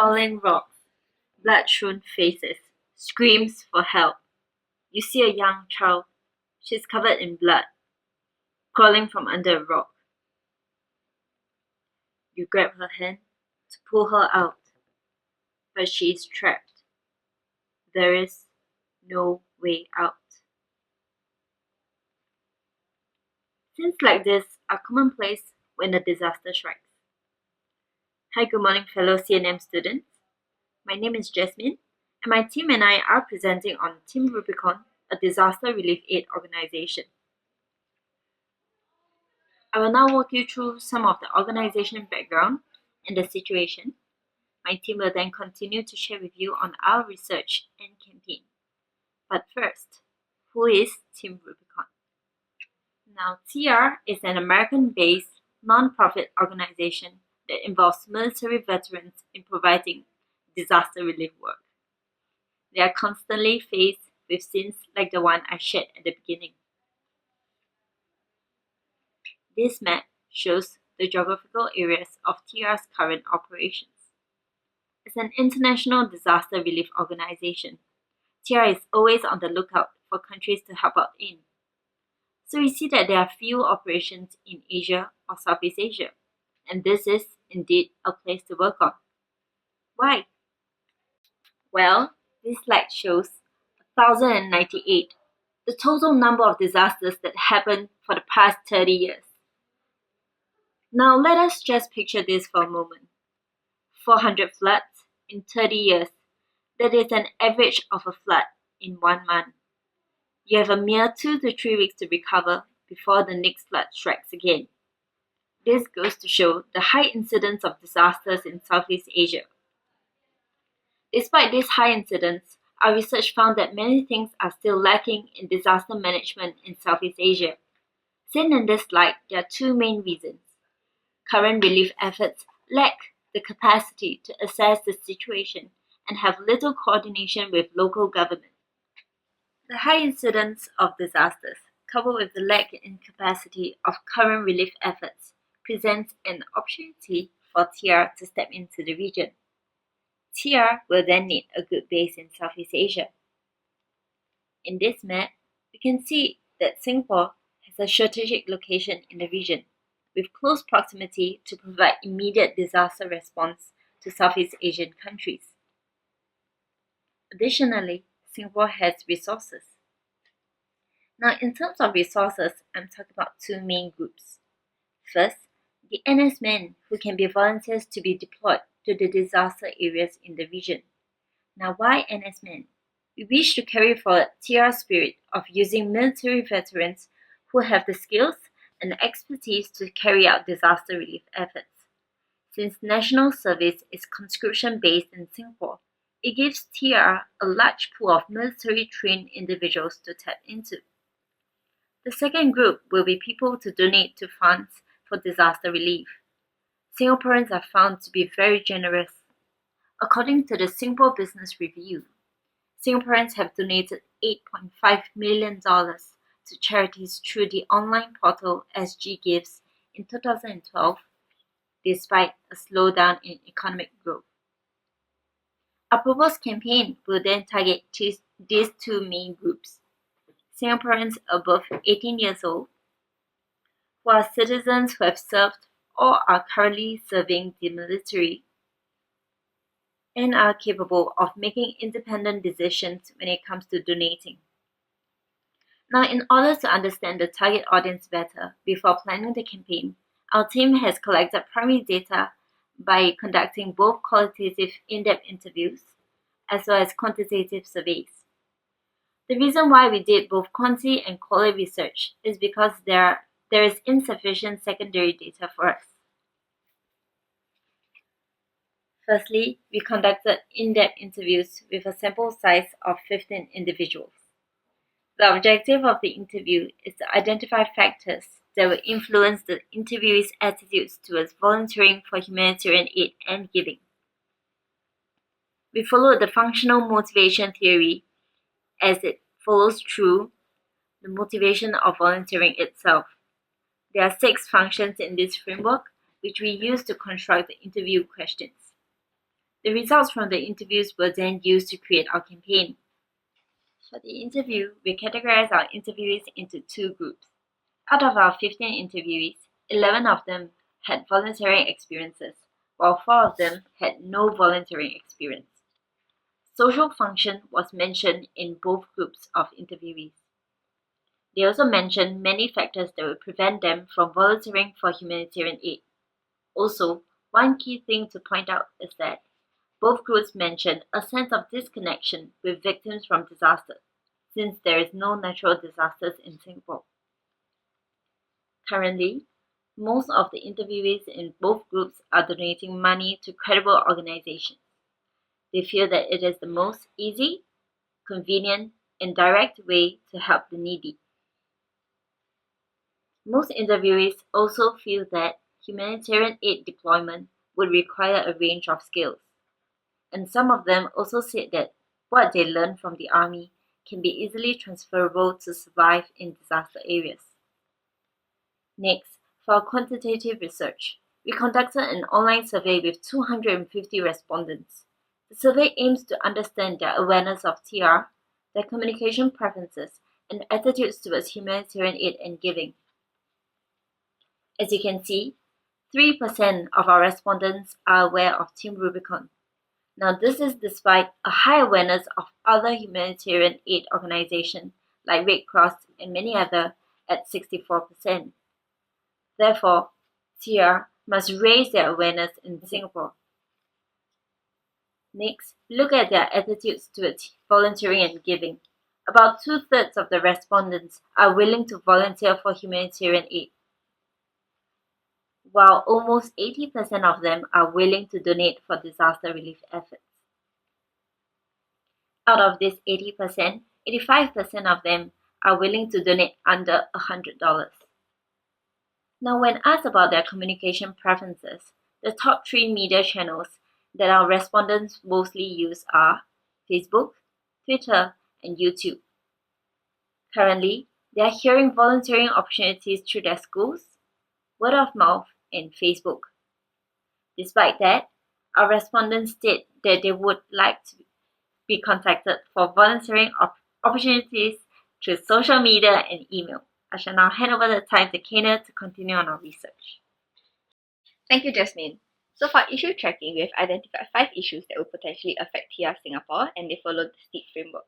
falling rocks, blood-strewn faces, screams for help. You see a young child. She's covered in blood, crawling from under a rock. You grab her hand to pull her out, but she is trapped. There is no way out. Scenes like this are commonplace when a disaster strikes. Hi, good morning, fellow CNM students. My name is Jasmine, and my team and I are presenting on Team Rubicon, a disaster relief aid organization. I will now walk you through some of the organization background and the situation. My team will then continue to share with you on our research and campaign. But first, who is Team Rubicon? Now, TR is an American-based non-profit organization that involves military veterans in providing disaster relief work. They are constantly faced with scenes like the one I shared at the beginning. This map shows the geographical areas of TR's current operations. As an international disaster relief organization, TR is always on the lookout for countries to help out in. So we see that there are few operations in Asia or Southeast Asia, and this is indeed a place to work on. Why? Well, this slide shows 1,098, the total number of disasters that happened for the past 30 years. Now let us just picture this for a moment. 400 floods in 30 years. That is an average of a flood in 1 month. You have a mere 2 to 3 weeks to recover before the next flood strikes again. This goes to show the high incidence of disasters in Southeast Asia. Despite this high incidence, our research found that many things are still lacking in disaster management in Southeast Asia. Seen in this slide, there are 2 main reasons. Current relief efforts lack the capacity to assess the situation and have little coordination with local government. The high incidence of disasters, coupled with the lack in capacity of current relief efforts, presents an opportunity for TR to step into the region. TR will then need a good base in Southeast Asia. In this map, we can see that Singapore has a strategic location in the region, with close proximity to provide immediate disaster response to Southeast Asian countries. Additionally, Singapore has resources. Now, in terms of resources, I'm talking about 2 main groups. First, the NS men who can be volunteers to be deployed to the disaster areas in the region. Now, why NS men? We wish to carry forward TR's spirit of using military veterans who have the skills and expertise to carry out disaster relief efforts. Since national service is conscription-based in Singapore, it gives TR a large pool of military-trained individuals to tap into. The second group will be people to donate to funds for disaster relief. Singaporeans are found to be very generous. According to the Singapore Business Review, Singaporeans have donated $8.5 million to charities through the online portal SG Gives in 2012, despite a slowdown in economic growth. Our proposed campaign will then target these 2 main groups: Singaporeans above 18 years old, who are citizens who have served or are currently serving the military, and are capable of making independent decisions when it comes to donating. Now, in order to understand the target audience better before planning the campaign, our team has collected primary data by conducting both qualitative in-depth interviews as well as quantitative surveys. The reason why we did both quantity and quality research is because there is insufficient secondary data for us. Firstly, we conducted in-depth interviews with a sample size of 15 individuals. The objective of the interview is to identify factors that will influence the interviewee's attitudes towards volunteering for humanitarian aid and giving. We followed the functional motivation theory as it follows through the motivation of volunteering itself. There are 6 functions in this framework, which we use to construct the interview questions. The results from the interviews were then used to create our campaign. For the interview, we categorized our interviewees into two groups. Out of our 15 interviewees, 11 of them had volunteering experiences, while 4 of them had no volunteering experience. Social function was mentioned in both groups of interviewees. They also mentioned many factors that would prevent them from volunteering for humanitarian aid. Also, one key thing to point out is that both groups mentioned a sense of disconnection with victims from disaster, since there is no natural disasters in Singapore. Currently, most of the interviewees in both groups are donating money to credible organizations. They feel that it is the most easy, convenient, and direct way to help the needy. Most interviewees also feel that humanitarian aid deployment would require a range of skills, and some of them also said that what they learned from the army can be easily transferable to survive in disaster areas. Next, for our quantitative research, we conducted an online survey with 250 respondents. The survey aims to understand their awareness of TR, their communication preferences, and attitudes towards humanitarian aid and giving. As you can see, 3% of our respondents are aware of Team Rubicon. Now, this is despite a high awareness of other humanitarian aid organizations like Red Cross and many others at 64%. Therefore, TR must raise their awareness in Singapore. Next, look at their attitudes towards volunteering and giving. About 2/3 of the respondents are willing to volunteer for humanitarian aid, while almost 80% of them are willing to donate for disaster relief efforts. Out of this 80%, 85% of them are willing to donate under $100. Now, when asked about their communication preferences, the top 3 media channels that our respondents mostly use are Facebook, Twitter, and YouTube. Currently, they are hearing volunteering opportunities through their schools, word of mouth, and Facebook. Despite that, our respondents state that they would like to be contacted for volunteering opportunities through social media and email. I shall now hand over the time to Kana to continue on our research. Thank you, Jasmine. So for issue tracking, we have identified 5 issues that will potentially affect TR Singapore, and they follow the STEEP framework.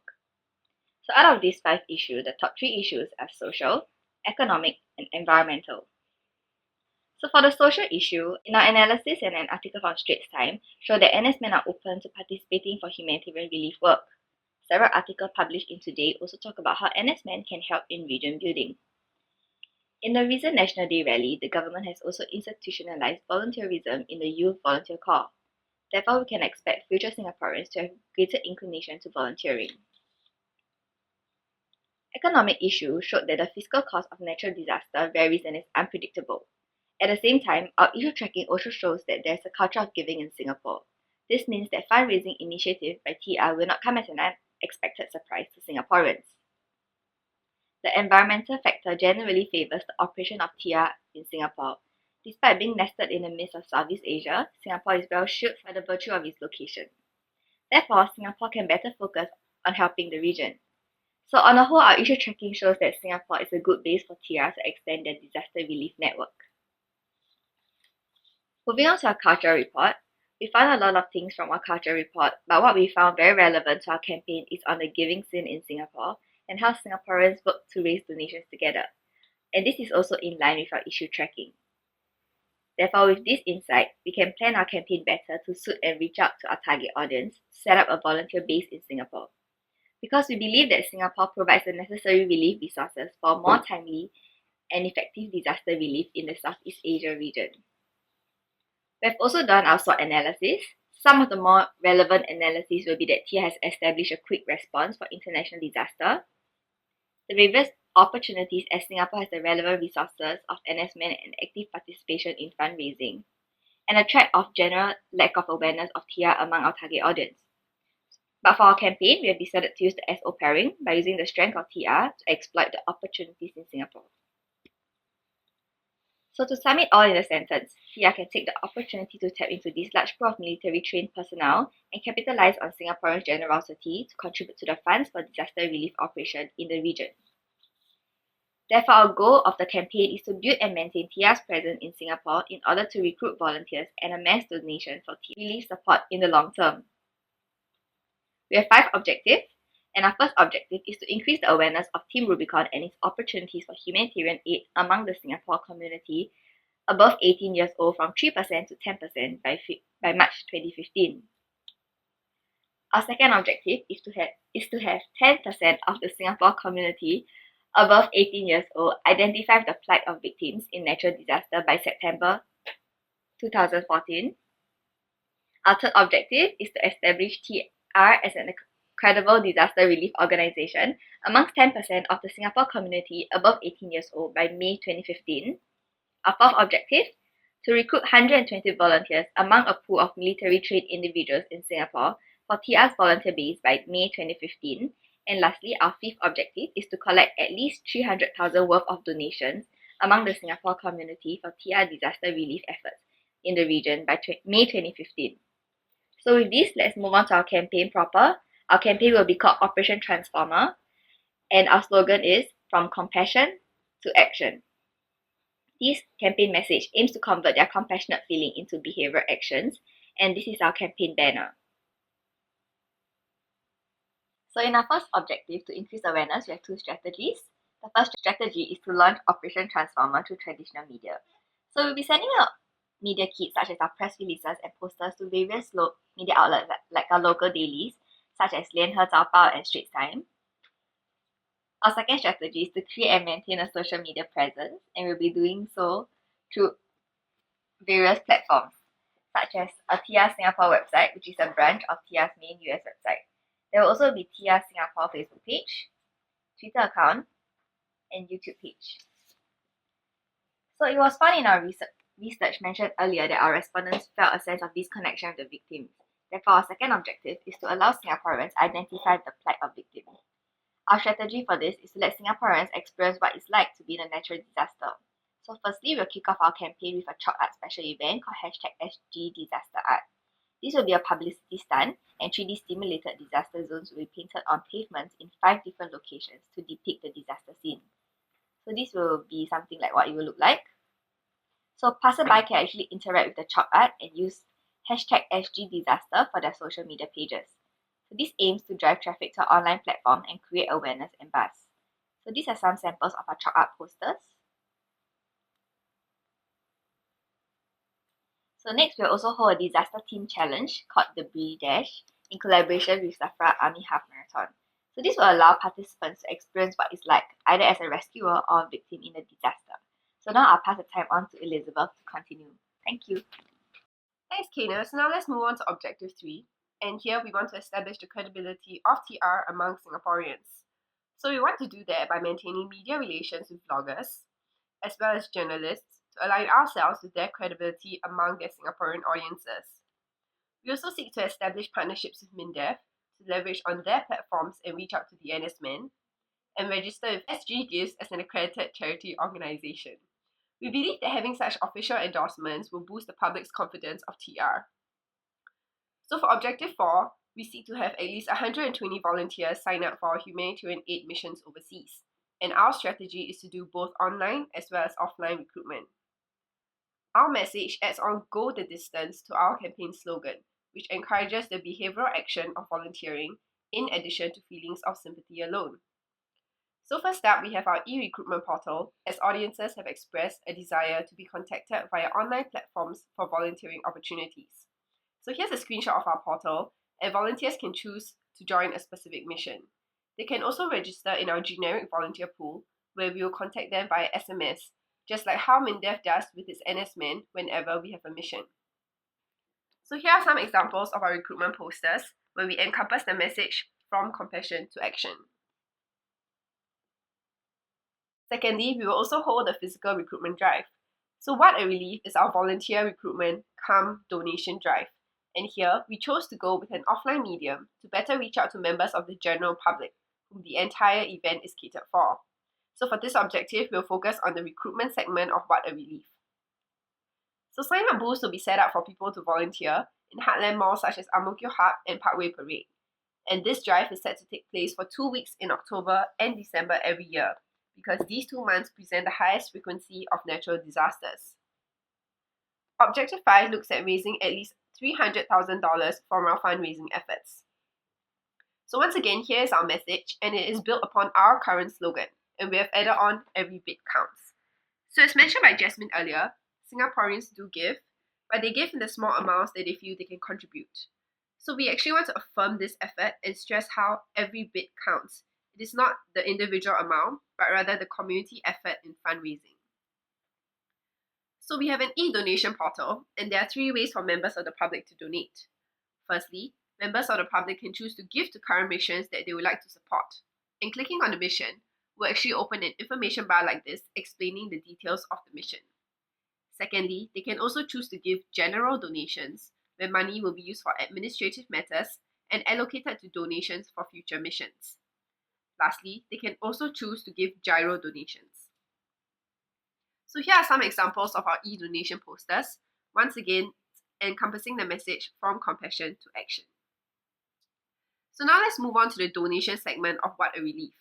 So out of these 5 issues, the top 3 issues are social, economic, and environmental. So for the social issue, in our analysis and an article from Straits Times show that NS men are open to participating for humanitarian relief work. Several articles published in Today also talk about how NS men can help in region building. In the recent National Day rally, the government has also institutionalized volunteerism in the Youth Volunteer Corps. Therefore, we can expect future Singaporeans to have greater inclination to volunteering. Economic issues showed that the fiscal cost of natural disaster varies and is unpredictable. At the same time, our issue tracking also shows that there is a culture of giving in Singapore. This means that fundraising initiatives by TR will not come as an unexpected surprise to Singaporeans. The environmental factor generally favors the operation of TR in Singapore. Despite being nested in the midst of Southeast Asia, Singapore is well shielded by the virtue of its location. Therefore, Singapore can better focus on helping the region. So on the whole, our issue tracking shows that Singapore is a good base for TR to extend their disaster relief network. Moving on to our culture report, we found a lot of things from our culture report, but what we found very relevant to our campaign is on the giving scene in Singapore and how Singaporeans work to raise donations together. And this is also in line with our issue tracking. Therefore, with this insight, we can plan our campaign better to suit and reach out to our target audience, set up a volunteer base in Singapore. Because we believe that Singapore provides the necessary relief resources for more timely and effective disaster relief in the Southeast Asia region. We have also done our SWOT analysis. Some of the more relevant analyses will be that TR has established a quick response for international disaster, the various opportunities as Singapore has the relevant resources of NS men and active participation in fundraising, and a track of general lack of awareness of TR among our target audience. But for our campaign, we have decided to use the SO pairing by using the strength of TR to exploit the opportunities in Singapore. So to sum it all in a sentence, TR can take the opportunity to tap into this large pool of military-trained personnel and capitalize on Singaporeans' generosity to contribute to the funds for disaster relief operations in the region. Therefore, our goal of the campaign is to build and maintain TR's presence in Singapore in order to recruit volunteers and amass donations for TR relief support in the long term. We have 5 objectives, and our first objective is to increase the awareness of Team Rubicon and its opportunities for humanitarian aid among the Singapore community above 18 years old from 3% to 10% by March 2015. Our second objective is to have 10% of the Singapore community above 18 years old identify the plight of victims in natural disaster by September 2014. Our third objective is to establish TR as an credible disaster relief organization amongst 10% of the Singapore community above 18 years old by May 2015. Our fourth objective, to recruit 120 volunteers among a pool of military-trained individuals in Singapore for TR's volunteer base by May 2015. And lastly, our fifth objective is to collect at least 300,000 worth of donations among the Singapore community for TR disaster relief efforts in the region by May 2015. So with this, let's move on to our campaign proper. Our campaign will be called Operation Transformer, and our slogan is From Compassion to Action. This campaign message aims to convert their compassionate feeling into behavioral actions, and this is our campaign banner. So in our first objective to increase awareness, we have 2 strategies. The first strategy is to launch Operation Transformer through traditional media. So we'll be sending out media kits such as our press releases and posters to various media outlets like our local dailies, such as Lian He Zao Bao and Straits Times. Our second strategy is to create and maintain a social media presence, and we'll be doing so through various platforms, such as a TR Singapore website, which is a branch of TR's main US website. There will also be TR Singapore Facebook page, Twitter account, and YouTube page. So it was fun in our research mentioned earlier that our respondents felt a sense of disconnection with the victims. Therefore, our second objective is to allow Singaporeans identify the plight of victims. Our strategy for this is to let Singaporeans experience what it's like to be in a natural disaster. So firstly, we'll kick off our campaign with a chalk art special event called #SGDisasterArt. This will be a publicity stunt, and 3D stimulated disaster zones will be painted on pavements in 5 different locations to depict the disaster scene. So this will be something like what it will look like. So passerby can actually interact with the chalk art and use #SGDisaster for their social media pages. So this aims to drive traffic to our online platform and create awareness and buzz. So these are some samples of our chalk art posters. So next, we'll also hold a disaster team challenge called the Debris Dash in collaboration with Safra Army Half Marathon. So this will allow participants to experience what it's like either as a rescuer or a victim in a disaster. So now I'll pass the time on to Elizabeth to continue. Thank you. Thanks, Kana. So now let's move on to Objective 3. And here we want to establish the credibility of TR among Singaporeans. So we want to do that by maintaining media relations with bloggers, as well as journalists, to align ourselves with their credibility among their Singaporean audiences. We also seek to establish partnerships with MINDEF to leverage on their platforms and reach out to the NS men, and register with SG Gives as an accredited charity organization. We believe that having such official endorsements will boost the public's confidence of TR. So for Objective 4, we seek to have at least 120 volunteers sign up for our humanitarian aid missions overseas, and our strategy is to do both online as well as offline recruitment. Our message adds on "Go the Distance" to our campaign slogan, which encourages the behavioral action of volunteering in addition to feelings of sympathy alone. So first up, we have our E-Recruitment Portal, as audiences have expressed a desire to be contacted via online platforms for volunteering opportunities. So here's a screenshot of our portal, and volunteers can choose to join a specific mission. They can also register in our generic volunteer pool, where we will contact them via SMS, just like how MINDEF does with its NS men whenever we have a mission. So here are some examples of our recruitment posters, where we encompass the message "From Compassion to Action." Secondly, we will also hold a physical recruitment drive. So What a Relief is our volunteer recruitment cum donation drive. And here, we chose to go with an offline medium to better reach out to members of the general public, whom the entire event is catered for. So for this objective, we'll focus on the recruitment segment of What a Relief. So sign-up booths will be set up for people to volunteer in heartland malls such as Ang Mo Kio Hub and Parkway Parade. And this drive is set to take place for 2 weeks in October and December every year, because these 2 months present the highest frequency of natural disasters. Objective 5 looks at raising at least $300,000 from our fundraising efforts. So once again, here is our message, and it is built upon our current slogan, and we have added on "Every bit counts." So as mentioned by Jasmine earlier, Singaporeans do give, but they give in the small amounts that they feel they can contribute. So we actually want to affirm this effort and stress how every bit counts. It is not the individual amount, but rather the community effort in fundraising. So we have an e-donation portal, and there are 3 ways for members of the public to donate. Firstly, members of the public can choose to give to current missions that they would like to support. And clicking on the mission will actually open an information bar like this explaining the details of the mission. Secondly, they can also choose to give general donations, where money will be used for administrative matters and allocated to donations for future missions. Lastly, they can also choose to give gyro donations. So here are some examples of our e-donation posters, once again encompassing the message from compassion to action. So now let's move on to the donation segment of What a Relief.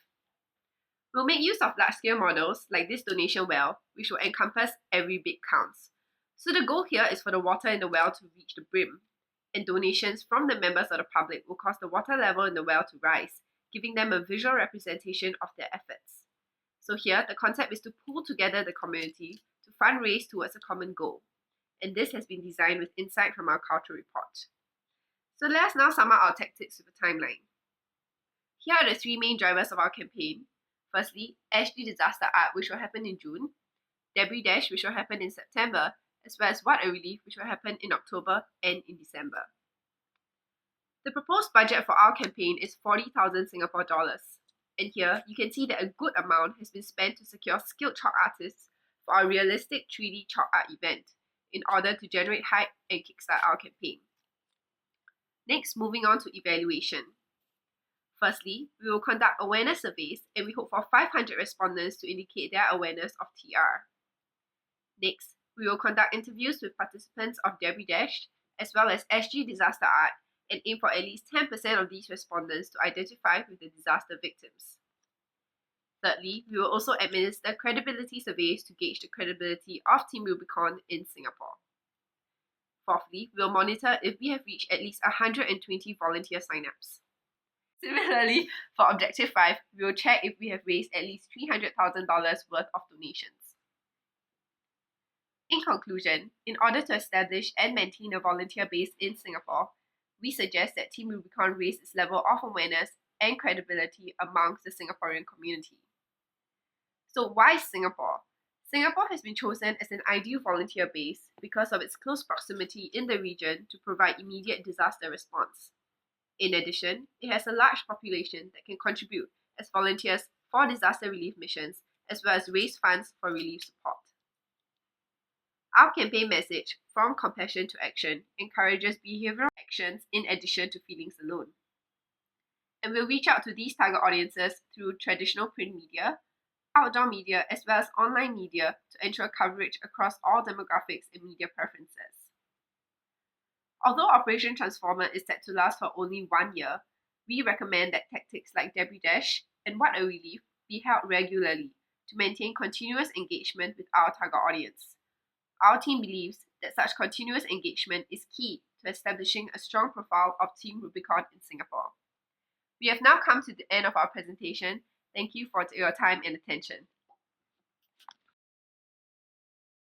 We'll make use of large-scale models like this donation well, which will encompass every bit counts. So the goal here is for the water in the well to reach the brim, and donations from the members of the public will cause the water level in the well to rise, giving them a visual representation of their efforts. So here, the concept is to pull together the community to fundraise towards a common goal, and this has been designed with insight from our culture report. So let us now sum up our tactics with a timeline. Here are the 3 main drivers of our campaign. Firstly, SG Disaster Art, which will happen in June, Debris Dash, which will happen in September, as well as What a Relief, which will happen in October and in December. The proposed budget for our campaign is 40,000 Singapore dollars. And here, you can see that a good amount has been spent to secure skilled chalk artists for our realistic 3D chalk art event in order to generate hype and kickstart our campaign. Next, moving on to evaluation. Firstly, we will conduct awareness surveys, and we hope for 500 respondents to indicate their awareness of TR. Next, we will conduct interviews with participants of Debris Dash as well as SG Disaster Art, and aim for at least 10% of these respondents to identify with the disaster victims. Thirdly, we will also administer credibility surveys to gauge the credibility of Team Rubicon in Singapore. Fourthly, we will monitor if we have reached at least 120 volunteer signups. Similarly, for Objective 5, we will check if we have raised at least $300,000 worth of donations. In conclusion, in order to establish and maintain a volunteer base in Singapore, we suggest that Team Rubicon raise its level of awareness and credibility amongst the Singaporean community. So why Singapore? Singapore has been chosen as an ideal volunteer base because of its close proximity in the region to provide immediate disaster response. In addition, it has a large population that can contribute as volunteers for disaster relief missions, as well as raise funds for relief support. Our campaign message, From Compassion to Action, encourages behavioral actions in addition to feelings alone. And we'll reach out to these target audiences through traditional print media, outdoor media, as well as online media to ensure coverage across all demographics and media preferences. Although Operation Transformer is set to last for only 1 year, we recommend that tactics like Debris Dash and What a Relief be held regularly to maintain continuous engagement with our target audience. Our team believes that such continuous engagement is key to establishing a strong profile of Team Rubicon in Singapore. We have now come to the end of our presentation. Thank you for your time and attention.